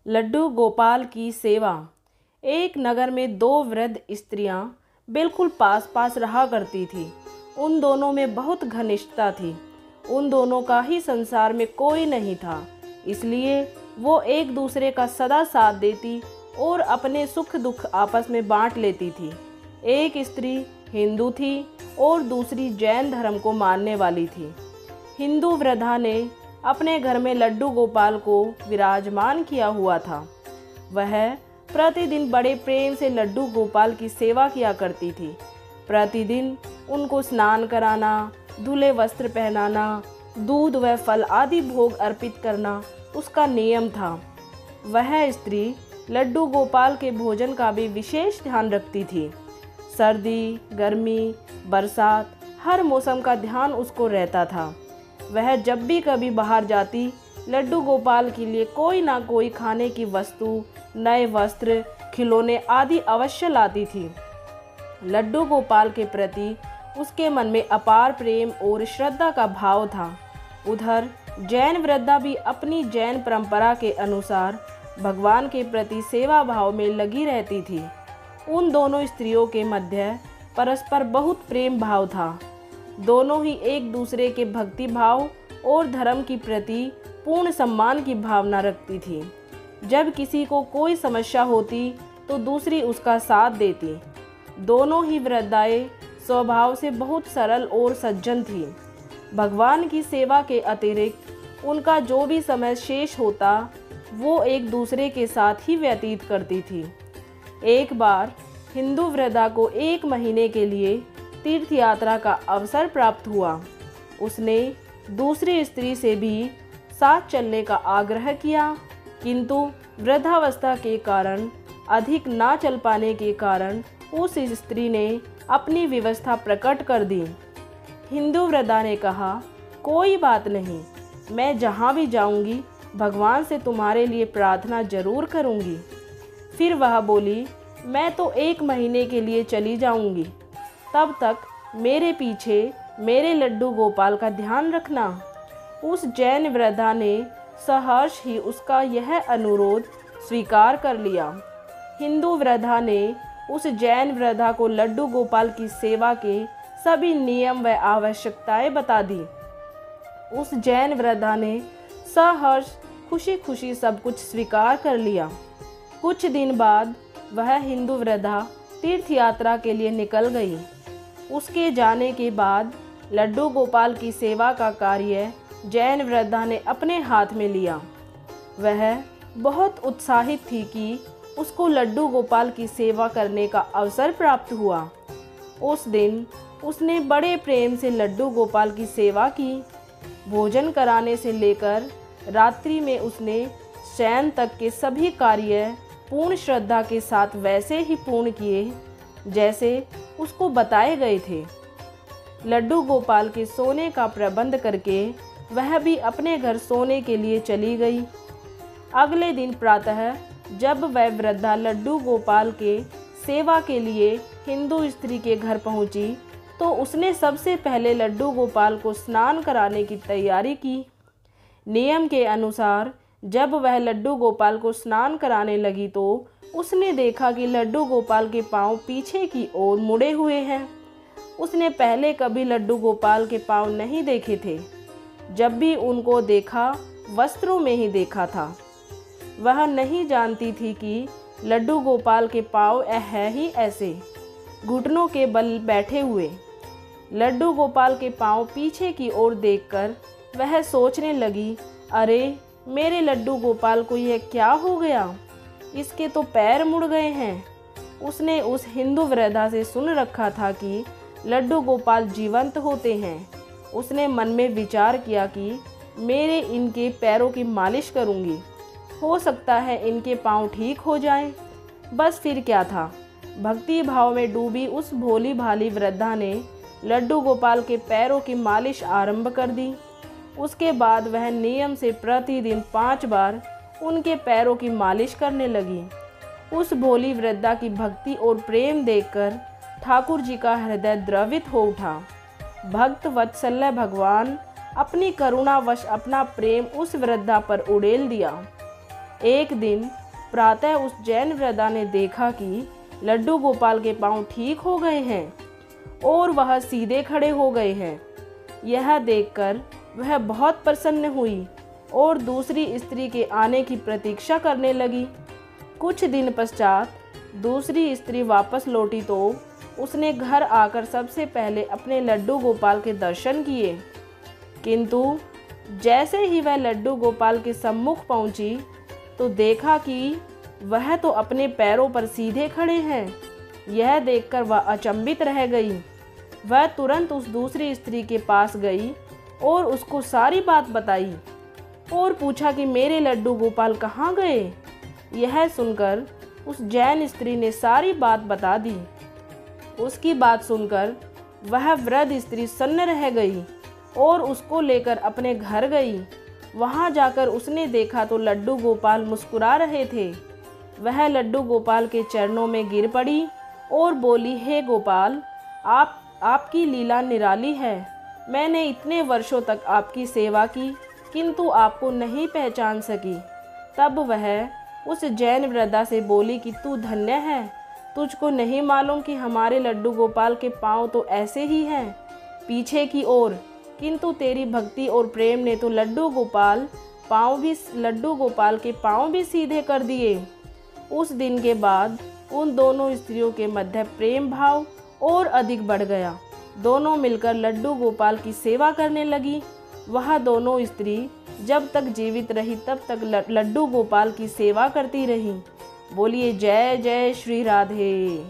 लड्डू गोपाल की सेवा। एक नगर में दो वृद्ध स्त्रियां बिल्कुल पास पास रहा करती थीं। उन दोनों में बहुत घनिष्ठता थी। उन दोनों का ही संसार में कोई नहीं था, इसलिए वो एक दूसरे का सदा साथ देती और अपने सुख दुख आपस में बांट लेती थी। एक स्त्री हिंदू थी और दूसरी जैन धर्म को मानने वाली थी। हिंदू वृद्धा ने अपने घर में लड्डू गोपाल को विराजमान किया हुआ था। वह प्रतिदिन बड़े प्रेम से लड्डू गोपाल की सेवा किया करती थी। प्रतिदिन उनको स्नान कराना, धुले वस्त्र पहनाना, दूध व फल आदि भोग अर्पित करना उसका नियम था। वह स्त्री लड्डू गोपाल के भोजन का भी विशेष ध्यान रखती थी। सर्दी, गर्मी, बरसात, हर मौसम का ध्यान उसको रहता था। वह जब भी कभी बाहर जाती, लड्डू गोपाल के लिए कोई ना कोई खाने की वस्तु, नए वस्त्र, खिलौने आदि अवश्य लाती थी। लड्डू गोपाल के प्रति उसके मन में अपार प्रेम और श्रद्धा का भाव था। उधर जैन वृद्धा भी अपनी जैन परंपरा के अनुसार भगवान के प्रति सेवा भाव में लगी रहती थी। उन दोनों स्त्रियों के मध्य परस्पर बहुत प्रेम भाव था। दोनों ही एक दूसरे के भक्ति भाव और धर्म की प्रति पूर्ण सम्मान की भावना रखती थी। जब किसी को कोई समस्या होती तो दूसरी उसका साथ देती। दोनों ही वृद्धाएं स्वभाव से बहुत सरल और सज्जन थी। भगवान की सेवा के अतिरिक्त उनका जो भी समय शेष होता वो एक दूसरे के साथ ही व्यतीत करती थी। एक बार हिंदू वृद्धा को 1 महीने के लिए तीर्थ यात्रा का अवसर प्राप्त हुआ। उसने दूसरी स्त्री से भी साथ चलने का आग्रह किया, किंतु वृद्धावस्था के कारण अधिक ना चल पाने के कारण उस स्त्री ने अपनी व्यवस्था प्रकट कर दी। हिंदू वृद्धा ने कहा, कोई बात नहीं, मैं जहाँ भी जाऊँगी भगवान से तुम्हारे लिए प्रार्थना जरूर करूँगी। फिर वह बोली, मैं तो 1 महीने के लिए चली जाऊँगी, तब तक मेरे पीछे मेरे लड्डू गोपाल का ध्यान रखना। उस जैन वृद्धा ने सहर्ष ही उसका यह अनुरोध स्वीकार कर लिया। हिंदू वृद्धा ने उस जैन वृद्धा को लड्डू गोपाल की सेवा के सभी नियम व आवश्यकताएं बता दी। उस जैन वृद्धा ने सहर्ष खुशी खुशी सब कुछ स्वीकार कर लिया। कुछ दिन बाद वह हिंदू वृद्धा तीर्थ यात्रा के लिए निकल गई। उसके जाने के बाद लड्डू गोपाल की सेवा का कार्य जैन वृद्धा ने अपने हाथ में लिया। वह बहुत उत्साहित थी कि उसको लड्डू गोपाल की सेवा करने का अवसर प्राप्त हुआ। उस दिन उसने बड़े प्रेम से लड्डू गोपाल की सेवा की। भोजन कराने से लेकर रात्रि में उसने शयन तक के सभी कार्य पूर्ण श्रद्धा के साथ वैसे ही पूर्ण किए जैसे उसको बताए गए थे। लड्डू गोपाल के सोने का प्रबंध करके वह भी अपने घर सोने के लिए चली गई। अगले दिन प्रातः जब वह वृद्धा लड्डू गोपाल के सेवा के लिए हिंदू स्त्री के घर पहुंची तो उसने सबसे पहले लड्डू गोपाल को स्नान कराने की तैयारी की। नियम के अनुसार जब वह लड्डू गोपाल को स्नान कराने लगी तो उसने देखा कि लड्डू गोपाल के पांव पीछे की ओर मुड़े हुए हैं। उसने पहले कभी लड्डू गोपाल के पांव नहीं देखे थे। जब भी उनको देखा वस्त्रों में ही देखा था। वह नहीं जानती थी कि लड्डू गोपाल के पांव है ही ऐसे, घुटनों के बल बैठे हुए। लड्डू गोपाल के पांव पीछे की ओर देखकर वह सोचने लगी, अरे मेरे लड्डू गोपाल को यह क्या हो गया, इसके तो पैर मुड़ गए हैं। उसने उस हिंदू वृद्धा से सुन रखा था कि लड्डू गोपाल जीवंत होते हैं। उसने मन में विचार किया कि मेरे इनके पैरों की मालिश करूंगी, हो सकता है इनके पांव ठीक हो जाएं। बस फिर क्या था, भक्ति भाव में डूबी उस भोली भाली वृद्धा ने लड्डू गोपाल के पैरों की मालिश आरंभ कर दी। उसके बाद वह नियम से प्रतिदिन 5 बार उनके पैरों की मालिश करने लगी। उस भोली वृद्धा की भक्ति और प्रेम देखकर ठाकुर जी का हृदय द्रवित हो उठा। भक्त वत्सल्य भगवान अपनी करुणावश अपना प्रेम उस वृद्धा पर उड़ेल दिया। एक दिन प्रातः उस जैन वृद्धा ने देखा कि लड्डू गोपाल के पांव ठीक हो गए हैं और वह सीधे खड़े हो गए हैं। यह देखकर वह बहुत प्रसन्न हुई और दूसरी स्त्री के आने की प्रतीक्षा करने लगी। कुछ दिन पश्चात दूसरी स्त्री वापस लौटी तो उसने घर आकर सबसे पहले अपने लड्डू गोपाल के दर्शन किए, किंतु जैसे ही वह लड्डू गोपाल के सम्मुख पहुंची तो देखा कि वह तो अपने पैरों पर सीधे खड़े हैं। यह देखकर वह अचंभित रह गई। वह तुरंत उस दूसरी स्त्री के पास गई और उसको सारी बात बताई और पूछा कि मेरे लड्डू गोपाल कहाँ गए। यह सुनकर उस जैन स्त्री ने सारी बात बता दी। उसकी बात सुनकर वह वृद्ध स्त्री सन्न रह गई और उसको लेकर अपने घर गई। वहां जाकर उसने देखा तो लड्डू गोपाल मुस्कुरा रहे थे। वह लड्डू गोपाल के चरणों में गिर पड़ी और बोली, हे गोपाल, आपकी लीला निराली है। मैंने इतने वर्षों तक आपकी सेवा की किंतु आपको नहीं पहचान सकी। तब वह उस जैन वृद्धा से बोली कि तू धन्य है, तुझको नहीं मालूम कि हमारे लड्डू गोपाल के पाँव तो ऐसे ही हैं, पीछे की ओर, किंतु तेरी भक्ति और प्रेम ने तो लड्डू गोपाल के पाँव भी सीधे कर दिए। उस दिन के बाद उन दोनों स्त्रियों के मध्य प्रेम भाव और अधिक बढ़ गया। दोनों मिलकर लड्डू गोपाल की सेवा करने लगी। वह दोनों स्त्री जब तक जीवित रही तब तक लड्डू गोपाल की सेवा करती रही। बोलिए जय जय श्री राधे।